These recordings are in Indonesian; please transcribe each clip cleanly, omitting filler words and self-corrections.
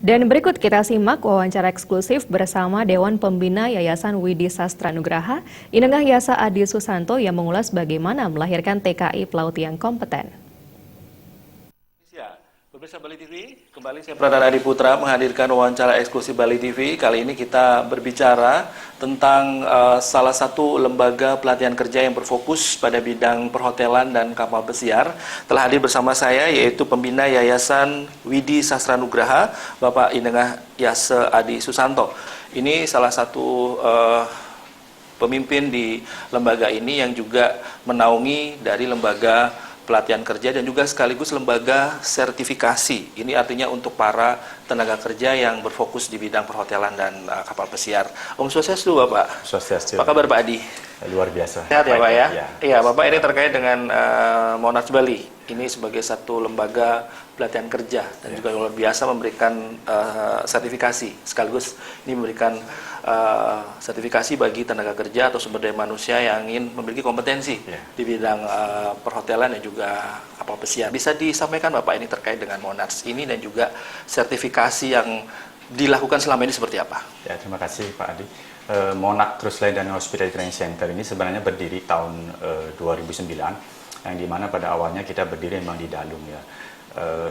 Dan berikut kita simak wawancara eksklusif bersama Dewan Pembina Yayasan Widi Sastra Nugraha, Inengah Yasa Adi Susanto yang mengulas bagaimana melahirkan TKI pelaut yang kompeten. Pemirsa Bali TV, kembali saya Pradana Adi Putra menghadirkan wawancara eksklusif Bali TV. Kali ini kita berbicara tentang salah satu lembaga pelatihan kerja yang berfokus pada bidang perhotelan dan kapal pesiar. Telah hadir bersama saya yaitu Pembina Yayasan Widi Sastra Nugraha, Bapak Inengah Yasa Adi Susanto. Ini salah satu pemimpin di lembaga ini yang juga menaungi dari lembaga pelatihan kerja dan juga sekaligus lembaga sertifikasi. Ini artinya untuk para tenaga kerja yang berfokus di bidang perhotelan dan kapal pesiar. Om Swastiastu, Bapak. Swastiastu. Apa kabar Pak Adi? Luar biasa. Sehat ya Pak ya? Ya. Iya Bapak, ini terkait dengan Monarch Bali. Ini sebagai satu lembaga pelatihan kerja dan juga luar biasa memberikan sertifikasi. Sekaligus ini memberikan sertifikasi bagi tenaga kerja atau sumber daya manusia yang ingin memiliki kompetensi di bidang perhotelan dan juga kapal pesiar. Bisa disampaikan Bapak ini terkait dengan Monarch ini dan juga sertifikasi yang dilakukan selama ini seperti apa? Ya, terima kasih Pak Adi. Monarch Cruise Line dan Hospitality Training Center ini sebenarnya berdiri tahun 2009, yang dimana pada awalnya kita berdiri memang di Dalung ya.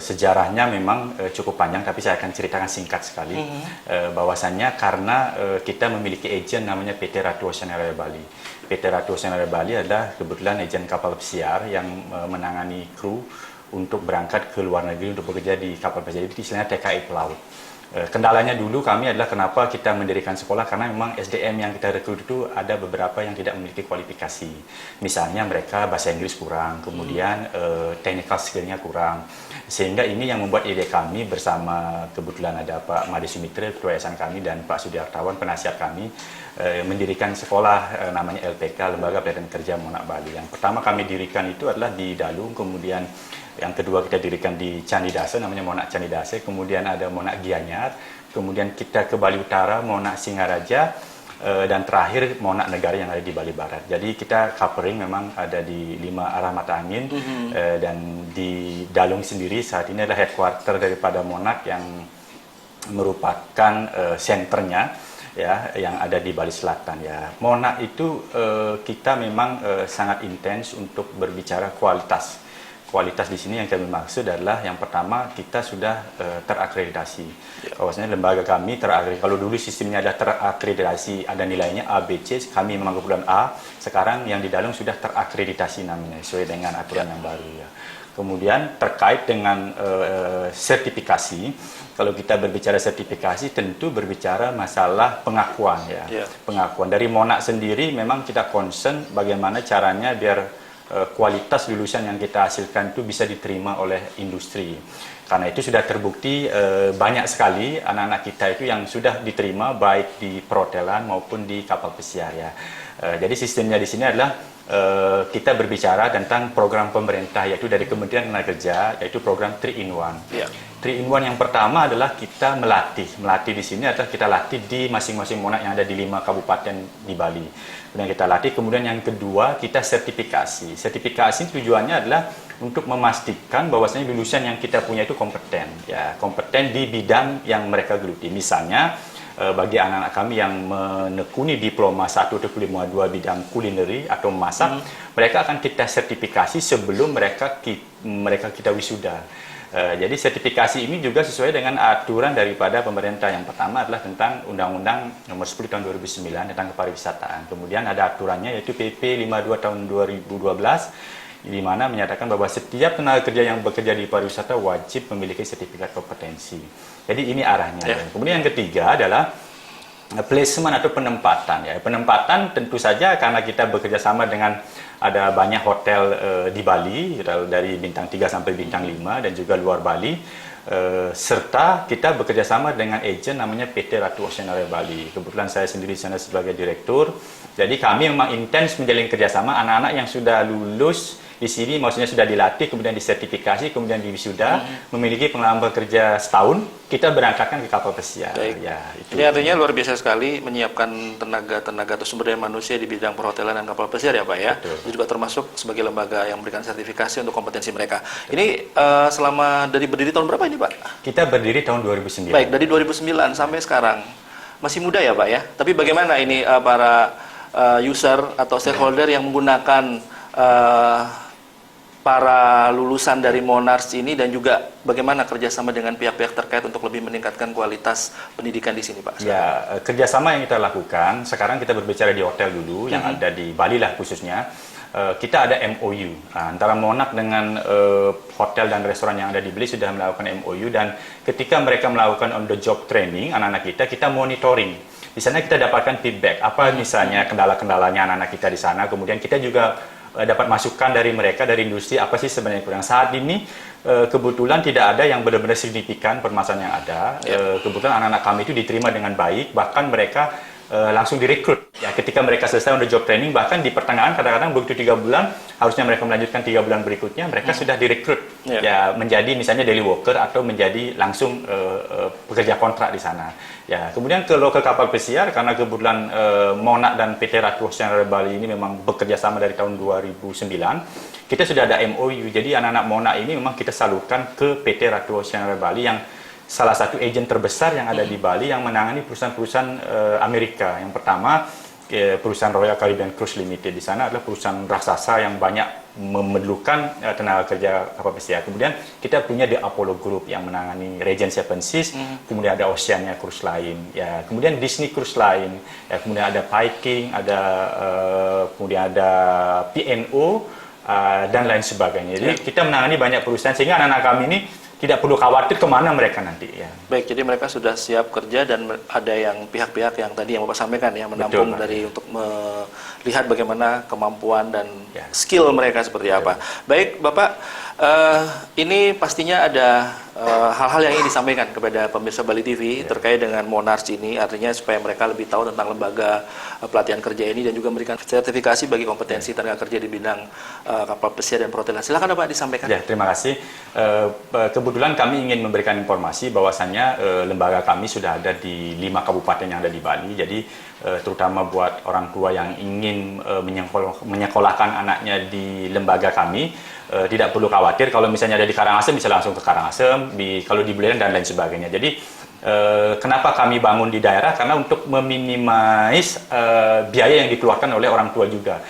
Sejarahnya memang cukup panjang, tapi saya akan ceritakan singkat sekali. Bahwasannya karena kita memiliki agen namanya PT Ratu Oceanaria Bali. PT Ratu Oceanaria Bali adalah kebetulan agen kapal pesiar yang menangani kru untuk berangkat ke luar negeri untuk bekerja di kapal pesiar. Jadi istilahnya TKI pelaut. Kendalanya dulu kami adalah kenapa kita mendirikan sekolah, karena memang SDM yang kita rekrut itu ada beberapa yang tidak memiliki kualifikasi. Misalnya mereka bahasa Inggris kurang, kemudian technical skill-nya kurang. Sehingga ini yang membuat ide kami bersama kebetulan ada Pak Made Sumitra, Ketua Yayasan kami, dan Pak Sudiartawan, penasihat kami, mendirikan sekolah namanya LPK, Lembaga Pelatihan Kerja Monarch Bali. Yang pertama kami dirikan itu adalah di Dalung, kemudian yang kedua kita dirikan di Candidase, namanya Monarch Candidase, kemudian ada Monarch Gianyar, kemudian kita ke Bali Utara, Monarch Singaraja, dan terakhir Monarch Negara yang ada di Bali Barat. Jadi kita covering memang ada di 5 arah mata angin, dan di Dalung sendiri saat ini adalah headquarter daripada Monarch yang merupakan senternya ya, yang ada di Bali Selatan ya. Monarch itu kita memang sangat intens untuk berbicara kualitas. Kualitas di sini yang kami maksud adalah yang pertama kita sudah terakreditasi. Bahwasanya lembaga kami terakreditasi. Kalau dulu sistemnya ada terakreditasi, ada nilainya A, B, C, kami memang kebetulan A. Sekarang yang di Dalung sudah terakreditasi namanya sesuai dengan aturan yang baru ya. Kemudian terkait dengan sertifikasi, kalau kita berbicara sertifikasi tentu berbicara masalah pengakuan ya. Pengakuan dari Monarch sendiri memang kita concern bagaimana caranya biar kualitas lulusan yang kita hasilkan itu bisa diterima oleh industri. Karena itu sudah terbukti banyak sekali anak-anak kita itu yang sudah diterima baik di perhotelan maupun di kapal pesiar ya. Jadi sistemnya di sini adalah kita berbicara tentang program pemerintah, yaitu dari Kementerian Tenaga yaitu program 3-in-1. 3-in-1 yang pertama adalah kita melatih. Melatih di sini adalah kita latih di masing-masing Monarch yang ada di 5 kabupaten di Bali. Kemudian kita latih, kemudian yang kedua kita sertifikasi. Sertifikasi tujuannya adalah untuk memastikan bahwasanya lulusan yang kita punya itu kompeten, ya, kompeten di bidang yang mereka geluti. Misalnya bagi anak-anak kami yang menekuni diploma 1 atau diploma 2 bidang kulineri atau masak, mereka akan kita sertifikasi sebelum mereka kita wisuda. Jadi sertifikasi ini juga sesuai dengan aturan daripada pemerintah. Yang pertama adalah tentang Undang-Undang Nomor 10 Tahun 2009 tentang kepariwisataan. Kemudian ada aturannya yaitu PP 52 Tahun 2012, di mana menyatakan bahwa setiap tenaga kerja yang bekerja di pariwisata wajib memiliki sertifikat kompetensi. Jadi ini arahnya. Kemudian yang ketiga adalah placement atau penempatan ya. Penempatan tentu saja karena kita bekerja sama dengan ada banyak hotel di Bali dari bintang 3 sampai bintang 5 dan juga luar Bali, serta kita bekerja sama dengan agen namanya PT Ratu Oceanaria Bali. Kebetulan saya sendiri di sana sebagai direktur. Jadi kami memang intens menjalin kerjasama anak-anak yang sudah lulus di sini maksudnya sudah dilatih, kemudian disertifikasi, kemudian diwisuda, memiliki pengalaman bekerja setahun, kita berangkatkan ke kapal pesiar. Baik. Ya, itu. Ini artinya luar biasa sekali menyiapkan tenaga atau sumber daya manusia di bidang perhotelan dan kapal pesiar ya Pak ya. Betul. Itu juga termasuk sebagai lembaga yang memberikan sertifikasi untuk kompetensi mereka. Ini selama dari berdiri tahun berapa ini Pak? Kita berdiri tahun 2009. Baik, dari 2009 sampai sekarang. Masih muda ya Pak ya? Tapi bagaimana ini para user atau stakeholder yang menggunakan para lulusan dari Monarch ini, dan juga bagaimana kerjasama dengan pihak-pihak terkait untuk lebih meningkatkan kualitas pendidikan di sini Pak? Ya, kerjasama yang kita lakukan, sekarang kita berbicara di hotel dulu, yang ada di Bali lah khususnya. Kita ada MOU antara Monarch dengan hotel dan restoran yang ada di Bali sudah melakukan MOU, dan ketika mereka melakukan on the job training anak-anak kita monitoring. Di sana kita dapatkan feedback apa misalnya kendala-kendalanya anak-anak kita di sana, kemudian kita juga dapat masukan dari mereka, dari industri, apa sih sebenarnya kurang. Saat ini kebetulan tidak ada yang benar-benar signifikan permasalahan yang ada. Kebetulan anak-anak kami itu diterima dengan baik, bahkan mereka langsung direkrut. Ya, ketika mereka selesai on the job training, bahkan di pertengahan kadang-kadang begitu 3 bulan, harusnya mereka melanjutkan 3 bulan berikutnya, mereka sudah direkrut ya menjadi misalnya daily worker atau menjadi langsung pekerja kontrak di sana. Ya, kemudian kalau ke kapal pesiar, karena kebetulan Monarch dan PT Ratu Oceana Bali ini memang bekerja sama dari tahun 2009, kita sudah ada MOU. Jadi anak-anak Monarch ini memang kita salurkan ke PT Ratu Oceana Bali, yang salah satu agen terbesar yang ada di Bali yang menangani perusahaan-perusahaan Amerika. Yang pertama, perusahaan Royal Caribbean Cruise Limited. Di sana adalah perusahaan raksasa yang banyak memerlukan tenaga kerja kapal pesiar. Kemudian kita punya The Apollo Group yang menangani Regent Seven Seas, kemudian ada Oceania Cruise Line, ya, kemudian Disney Cruise Line, ya, kemudian ada Viking, kemudian ada P&O, dan lain sebagainya. Jadi kita menangani banyak perusahaan, sehingga anak-anak kami ini tidak perlu khawatir kemana mereka nanti. Ya. Baik, jadi mereka sudah siap kerja, dan ada yang pihak-pihak yang tadi yang Bapak sampaikan ya, menampung dari untuk melihat bagaimana kemampuan dan skill mereka seperti apa. Baik, Bapak, ini pastinya ada hal-hal yang ingin disampaikan kepada pemirsa Bali TV terkait dengan Monarch ini, artinya supaya mereka lebih tahu tentang lembaga pelatihan kerja ini dan juga memberikan sertifikasi bagi kompetensi tenaga kerja di bidang kapal pesiar dan perhotelan. Silakan Bapak disampaikan. Ya, terima kasih. Kebetulan kami ingin memberikan informasi bahwasannya lembaga kami sudah ada di 5 kabupaten yang ada di Bali. Jadi terutama buat orang tua yang ingin menyekolahkan anaknya di lembaga kami, tidak perlu khawatir. Kalau misalnya ada di Karangasem, bisa langsung ke Karangasem, kalau di Buleleng dan lain sebagainya. Jadi kenapa kami bangun di daerah? Karena untuk meminimais biaya yang dikeluarkan oleh orang tua juga.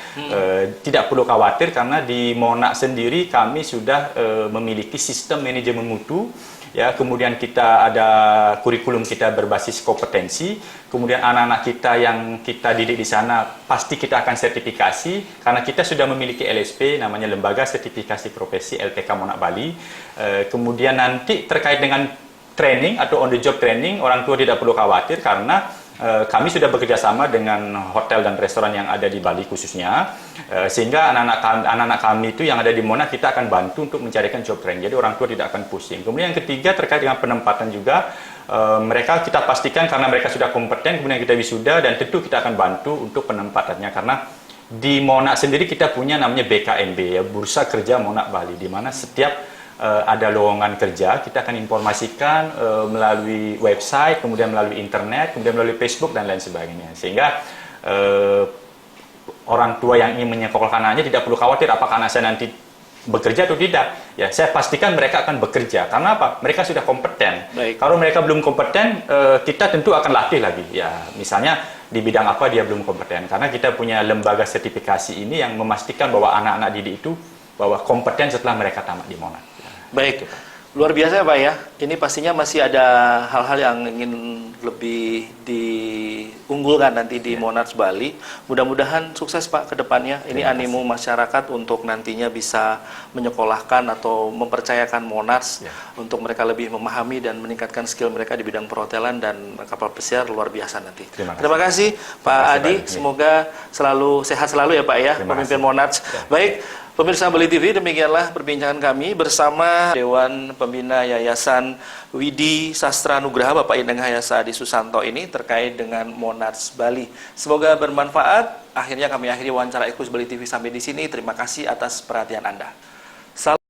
Tidak perlu khawatir, karena di Monarch sendiri kami sudah memiliki sistem manajemen mutu. Ya, kemudian kita ada kurikulum kita berbasis kompetensi. Kemudian anak-anak kita yang kita didik di sana pasti kita akan sertifikasi, karena kita sudah memiliki LSP, namanya Lembaga Sertifikasi Profesi LPK Monarch Bali. Kemudian nanti terkait dengan training atau on the job training, orang tua tidak perlu khawatir, karena kami sudah bekerja sama dengan hotel dan restoran yang ada di Bali khususnya, sehingga anak-anak kami itu yang ada di Monarch kita akan bantu untuk mencarikan job training. Jadi orang tua tidak akan pusing. Kemudian yang ketiga terkait dengan penempatan juga, mereka kita pastikan karena mereka sudah kompeten, kemudian kita wisuda, dan tentu kita akan bantu untuk penempatannya, karena di Monarch sendiri kita punya namanya BKMB, ya, Bursa Kerja Monarch Bali, di mana setiap ada lowongan kerja, kita akan informasikan melalui website, kemudian melalui internet, kemudian melalui Facebook dan lain sebagainya. Sehingga orang tua yang ingin menyekolahkan anaknya tidak perlu khawatir apakah anak saya nanti bekerja atau tidak. Ya, saya pastikan mereka akan bekerja. Karena apa? Mereka sudah kompeten. Baik. Kalau mereka belum kompeten, kita tentu akan latih lagi. Ya, misalnya di bidang apa dia belum kompeten. Karena kita punya lembaga sertifikasi ini yang memastikan bahwa anak-anak didik itu bahwa kompeten setelah mereka tamat di Monarch. Baik, luar biasa ya Pak ya. Ini pastinya masih ada hal-hal yang ingin lebih diunggulkan nanti di Monarch Bali. Mudah-mudahan sukses Pak ke depannya. Ini animo masyarakat untuk nantinya bisa menyekolahkan atau mempercayakan Monarch untuk mereka lebih memahami dan meningkatkan skill mereka di bidang perhotelan dan kapal pesiar, luar biasa nanti. Terima kasih Pak Adi. Semoga selalu sehat selalu ya Pak ya, pemimpin Monarch. Baik, Pemirsa Bali TV, demikianlah perbincangan kami bersama Dewan Pembina Yayasan Widi Sastra Nugraha Bapak Indeng Hayasa Adi Susanto ini terkait dengan Monarch Bali. Semoga bermanfaat. Akhirnya kami akhiri wawancara eksklusif Bali TV sampai di sini. Terima kasih atas perhatian Anda.